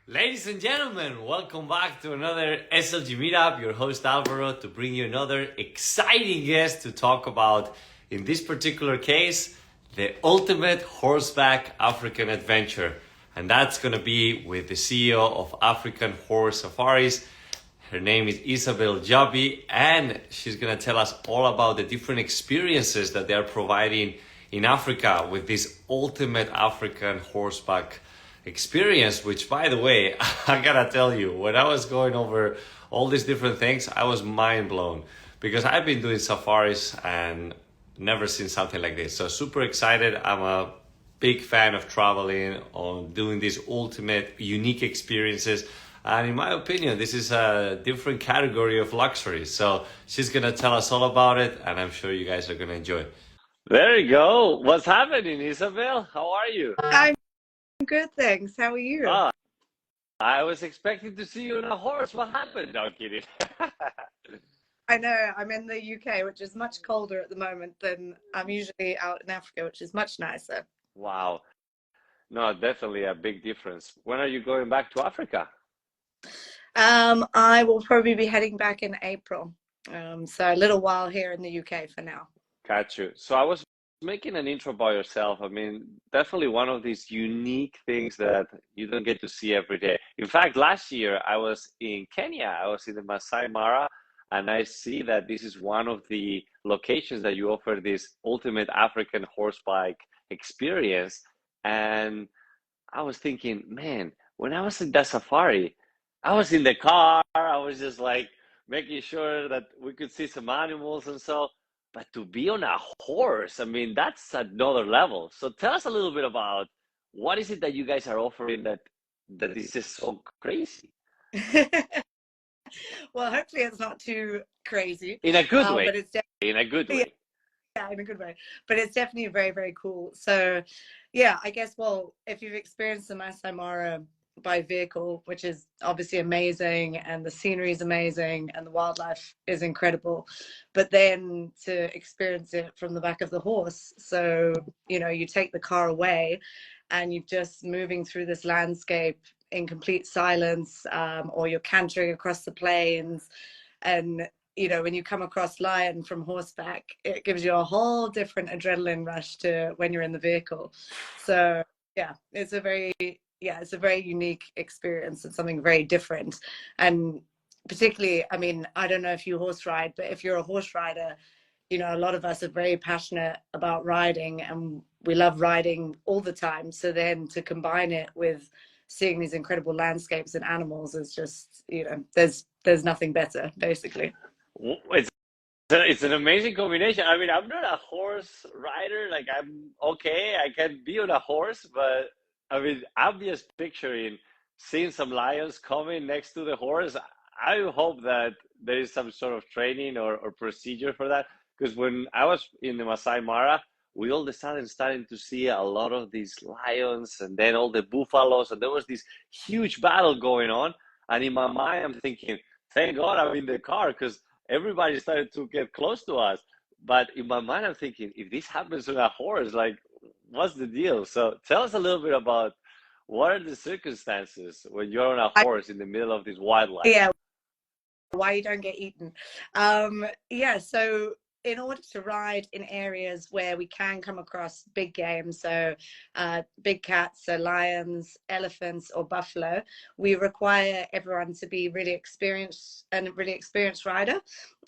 Ladies and gentlemen, welcome back to another SLG Meetup. Your host Alvaro to bring you another exciting guest to talk about, in this particular case, the ultimate horseback African adventure. And that's going to be with the CEO of African Horse Safaris. Her name is Isabel Judy, and she's going to tell us all about the different experiences that they are providing in Africa with this ultimate African horseback experience, which, by the way, I gotta tell you, when I was going over all these different things, I was mind blown because I've been doing safaris and never seen something like this. So super excited. I'm a big fan of traveling, on doing these ultimate unique experiences. And in my opinion, this is a different category of luxury. So she's gonna tell us all about it, and I'm sure you guys are gonna enjoy it. There you go. What's happening, Isabel? How are you? I'm good, thanks. How are you? Ah, I was expecting to see you on a horse. What happened? No, I'm kidding. I know I'm in the UK, which is much colder at the moment than I'm usually out in Africa, which is much nicer. Wow. No, definitely a big difference. When are you going back to Africa? I will probably be heading back in April. So a little while here in the UK for now. Got you. So I was making an intro by yourself. I mean, definitely one of these unique things that you don't get to see every day. In fact, last year I was in Kenya. I was in the Masai Mara, and I see that this is one of the locations that you offer this ultimate African horseback experience. And I was thinking, man, when I was in that safari, I was in the car, I was just like making sure that we could see some animals and so, but to be on a horse, I mean, that's another level. So tell us a little bit about what is it that you guys are offering that is just so crazy Well, hopefully it's not too crazy, in a good way, but it's in a good definitely, way. yeah, in a good way. But it's definitely very, very cool. So, yeah, I guess, well, if you've experienced the Masai Mara by vehicle, which is obviously amazing, and the scenery is amazing, and the wildlife is incredible, but then to experience it from the back of the horse. So, you take the car away and you're just moving through this landscape in complete silence, or you're cantering across the plains. And when you come across lion from horseback, it gives you a whole different adrenaline rush to when you're in the vehicle. So yeah, it's a very unique experience and something very different. And particularly, I mean, I don't know if you horse ride, but if you're a horse rider, a lot of us are very passionate about riding, and we love riding all the time. So then to combine it with seeing these incredible landscapes and animals is just, there's nothing better, basically. It's it's an amazing combination. I mean, I'm not a horse rider. Like, I'm okay, I can be on a horse, but I mean, I'm just picturing seeing some lions coming next to the horse. I hope that there is some sort of training or procedure for that. Because when I was in the Masai Mara, we all of a sudden started to see a lot of these lions and then all the buffaloes, and there was this huge battle going on. And in my mind, I'm thinking, thank God I'm in the car because everybody started to get close to us. But in my mind, I'm thinking, if this happens on a horse, like, what's the deal? So tell us a little bit about what are the circumstances when you're on a horse in the middle of this wildlife? Yeah, why you don't get eaten. Yeah, so in order to ride in areas where we can come across big game, so big cats, so lions, elephants, or buffalo, we require everyone to be really experienced and a really experienced rider.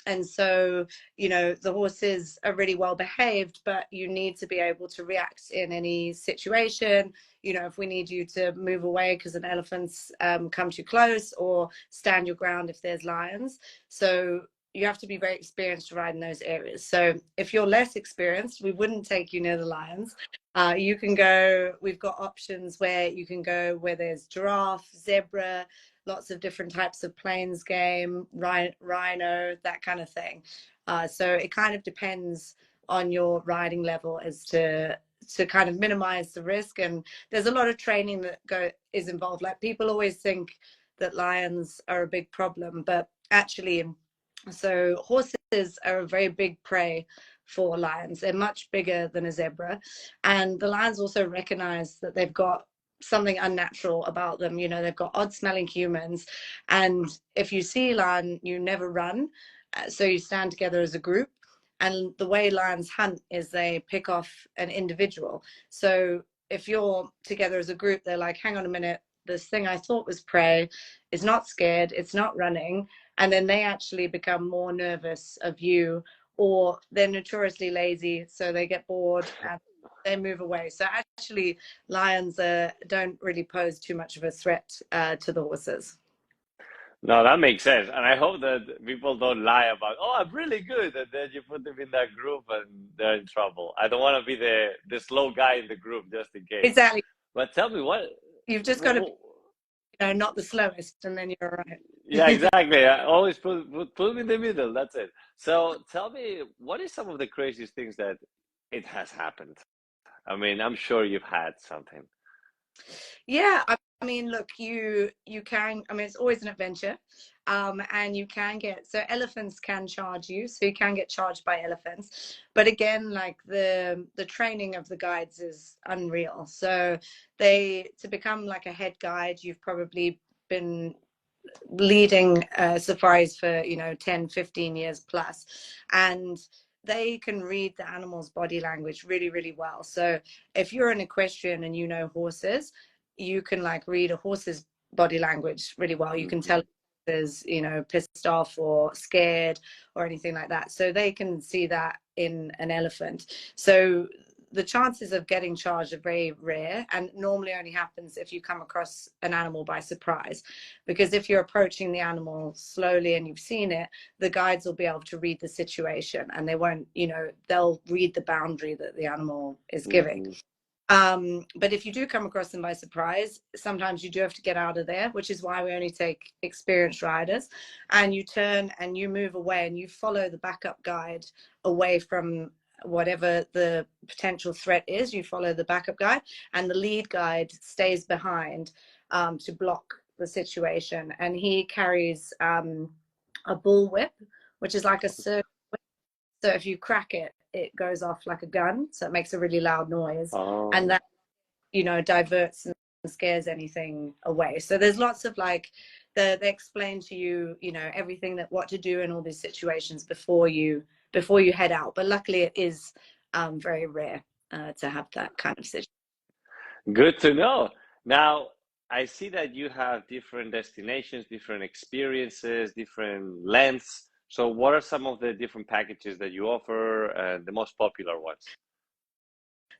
And so, the horses are really well behaved, but you need to be able to react in any situation. If we need you to move away because an elephant's come too close, or stand your ground if there's lions. So you have to be very experienced to ride in those areas. So if you're less experienced, we wouldn't take you near the lions. You can go, we've got options where you can go where there's giraffe, zebra, lots of different types of plains game, rhino, that kind of thing. So it kind of depends on your riding level as to kind of minimize the risk. And there's a lot of training that is involved. Like, people always think that lions are a big problem, but actually, so horses are a very big prey for lions. They're much bigger than a zebra, and the lions also recognize that they've got something unnatural about them. You know, they've got odd smelling humans, and if you see a lion, you never run. So you stand together as a group. And the way lions hunt is they pick off an individual. So if you're together as a group, they're like, hang on a minute, this thing I thought was prey is not scared, it's not running. And then they actually become more nervous of you, or they're notoriously lazy, so they get bored and they move away. So actually, lions don't really pose too much of a threat to the horses. No, that makes sense. And I hope that people don't lie about, oh, I'm really good. And then you put them in that group and they're in trouble. I don't want to be the slow guy in the group just in case. Exactly. But tell me what. You've just got to be, not the slowest, and then you're all right. Yeah, exactly. I always put them in the middle. That's it. So tell me, what is some of the craziest things that it has happened? I mean, I'm sure you've had something. Yeah, I mean, look, you can. I mean, it's always an adventure, and you can get, so elephants can charge you, so you can get charged by elephants. But again, like the training of the guides is unreal. So to become like a head guide, you've probably been leading safaris for 10, 15 years plus, and they can read the animal's body language really, really well. So if you're an equestrian and you know horses, you can like read a horse's body language really well. You can tell if there's pissed off or scared or anything like that. So they can see that in an elephant. So the chances of getting charged are very rare, and normally only happens if you come across an animal by surprise. Because if you're approaching the animal slowly and you've seen it, the guides will be able to read the situation, and they won't, they'll read the boundary that the animal is giving. But if you do come across them by surprise, sometimes you do have to get out of there, which is why we only take experienced riders. And you turn and you move away and you follow the backup guide away from whatever the potential threat is. You follow the backup guide, and the lead guide stays behind to block the situation. And he carries a bull whip, which is like a circle whip. So if you crack it, it goes off like a gun, so it makes a really loud noise. And that diverts and scares anything away. So there's lots of like they explain to you everything that what to do in all these situations before you head out. But luckily it is very rare to have that kind of situation. Good to know. Now I see that you have different destinations, different experiences, different lengths. So what are some of the different packages that you offer and the most popular ones?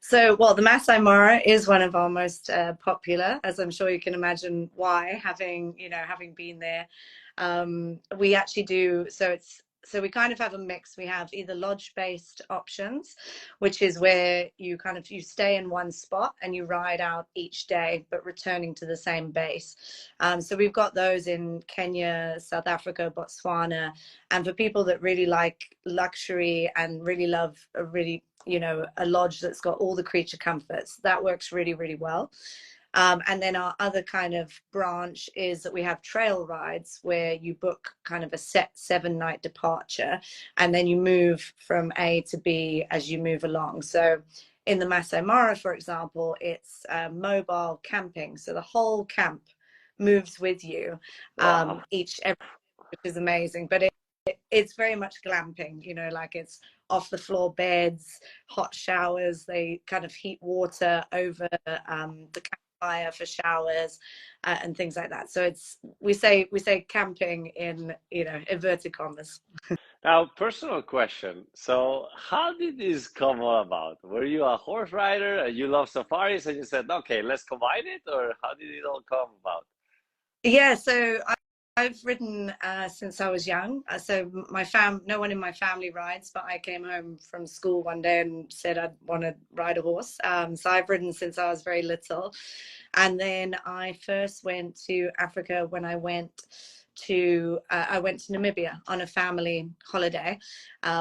So, well, the Masai Mara is one of our most popular, as I'm sure you can imagine why, having been there. We actually do, so we kind of have a mix. We have either lodge-based options, which is where you stay in one spot and you ride out each day, but returning to the same base. So we've got those in Kenya, South Africa, Botswana, and for people that really like luxury and really love a lodge that's got all the creature comforts, that works really, really well. And then our other kind of branch is that we have trail rides where you book kind of a set 7-night departure, and then you move from A to B as you move along. So in the Masai Mara, for example, it's mobile camping. So the whole camp moves with you which is amazing. But it's very much glamping, like it's off the floor beds, hot showers. They kind of heat water over the campfire for showers and things like that. So we say camping in inverted commas. Now, personal question. So how did this come all about? Were you a horse rider and you love safaris and you said, okay, let's combine it? Or how did it all come about? Yeah, so I've ridden since I was young. So no one in my family rides, but I came home from school one day and said I'd want to ride a horse. So I've ridden since I was very little. And then I first went to Africa when I went to Namibia on a family holiday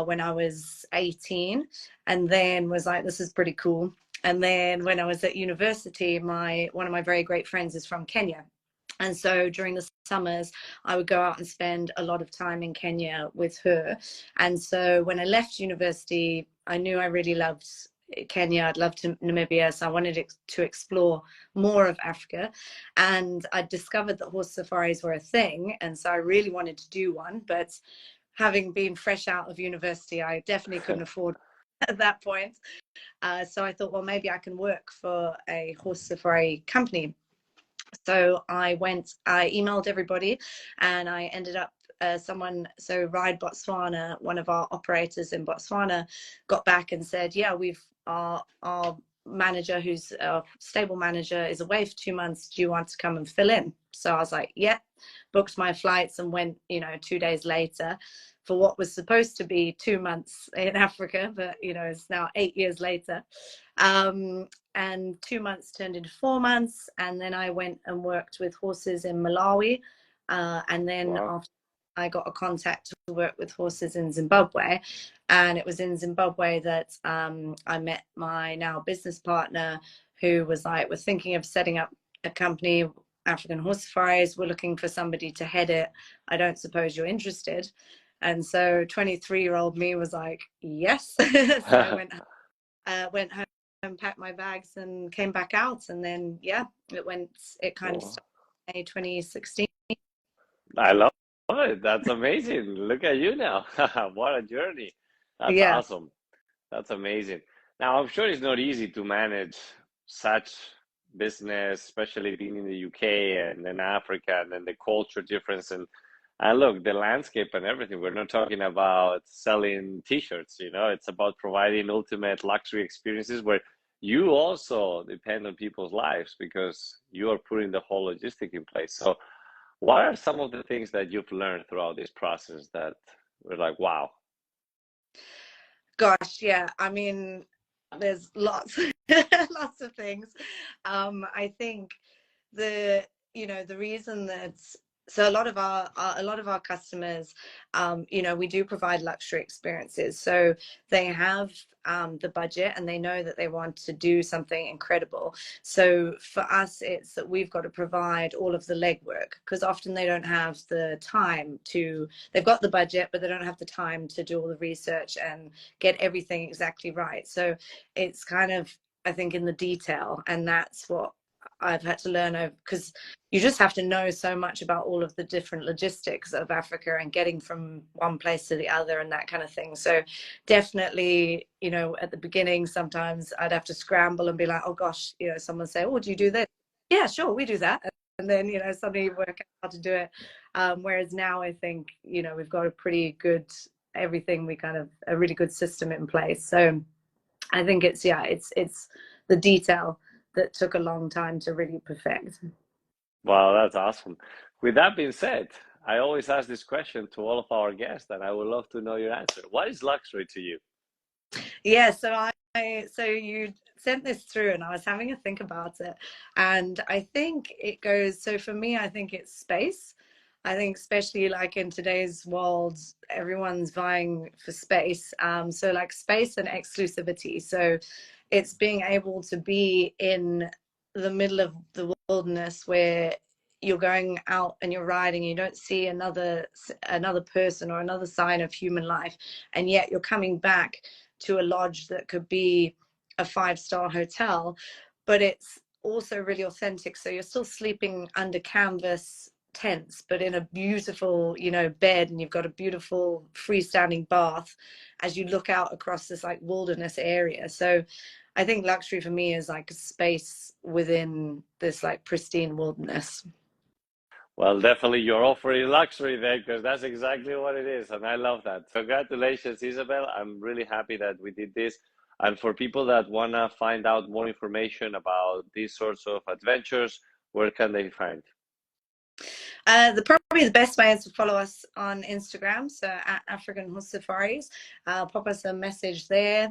when I was 18, and then was like, this is pretty cool. And then when I was at university, one of my very great friends is from Kenya. And so during the summers, I would go out and spend a lot of time in Kenya with her. And so when I left university, I knew I really loved Kenya, I'd love to Namibia. So I wanted to explore more of Africa. And I discovered that horse safaris were a thing. And so I really wanted to do one. But having been fresh out of university, I definitely couldn't afford at that point. So I thought, well, maybe I can work for a horse safari company. So I emailed everybody, and I ended up so Ride Botswana, one of our operators in Botswana, got back and said, yeah, our manager, who's a stable manager, is away for 2 months. Do you want to come and fill in? So I was like, yeah, booked my flights and went, 2 days later for what was supposed to be 2 months in Africa, but it's now 8 years later. And 2 months turned into 4 months, and then I went and worked with horses in Malawi, and then after I got a contact to work with horses in Zimbabwe, and it was in Zimbabwe that I met my now business partner, who was like, we're thinking of setting up a company, African Horse Safaris. We're looking for somebody to head it. I don't suppose you're interested. And so 23-year-old me was like, yes. So I went home and packed my bags and came back out. And then, yeah, it kind of started in May 2016. I love it. That's amazing. Look at you now. What a journey. That's awesome. That's amazing. Now, I'm sure it's not easy to manage such business, especially being in the UK and then Africa, and then the culture difference. And look, the landscape and everything. We're not talking about selling T-shirts, it's about providing ultimate luxury experiences where you also depend on people's lives because you are putting the whole logistic in place. So what are some of the things that you've learned throughout this process that were like, wow? Gosh, yeah. I mean, there's lots, lots of things. I think the reason that so a lot of our customers, we do provide luxury experiences. So they have the budget and they know that they want to do something incredible. So for us, it's that we've got to provide all of the legwork, because often they don't have the time they've got the budget, but they don't have the time to do all the research and get everything exactly right. So it's kind of, I think, in the detail, and that's what I've had to learn over, because you just have to know so much about all of the different logistics of Africa and getting from one place to the other and that kind of thing. So definitely, at the beginning, sometimes I'd have to scramble and be like, oh gosh, someone say, oh, do you do this? Yeah, sure, we do that. And then, suddenly you work out how to do it. Whereas now I think, we've got a pretty good, a really good system in place. So I think it's the detail that took a long time to really perfect. Wow, that's awesome. With that being said, I always ask this question to all of our guests, and I would love to know your answer. What is luxury to you? Yeah, so you sent this through, and I was having a think about it, and I think it goes. So for me, I think it's space. I think especially like in today's world, everyone's vying for space. So like space and exclusivity. So it's being able to be in the middle of the wilderness where you're going out and you're riding, you don't see another person or another sign of human life, and yet you're coming back to a lodge that could be a 5-star hotel, but it's also really authentic. So you're still sleeping under canvas tents, but in a beautiful, bed, and you've got a beautiful freestanding bath as you look out across this like wilderness area. So I think luxury for me is like a space within this like pristine wilderness. Well, definitely you're offering luxury there, because that's exactly what it is. And I love that. Congratulations, Isabel. I'm really happy that we did this. And for people that want to find out more information about these sorts of adventures, where can they find? Probably the best way is to follow us on Instagram, so at African Horse Safaris. Pop us a message there.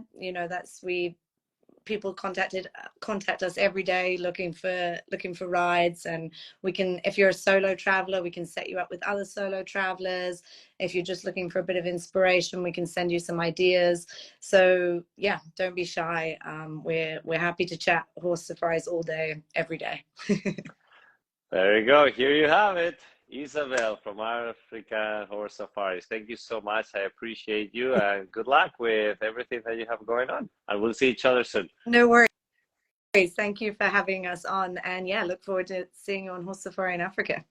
People contact us every day looking for rides, and we can, if you're a solo traveler, we can set you up with other solo travelers. If you're just looking for a bit of inspiration, we can send you some ideas. So yeah, don't be shy. We're happy to chat horse safaris all day, every day. There you go. Here you have it. Isabel from African Horse Safaris. Thank you so much. I appreciate you and good luck with everything that you have going on. And we'll see each other soon. No worries. Thank you for having us on. And yeah, look forward to seeing you on Horse Safari in Africa.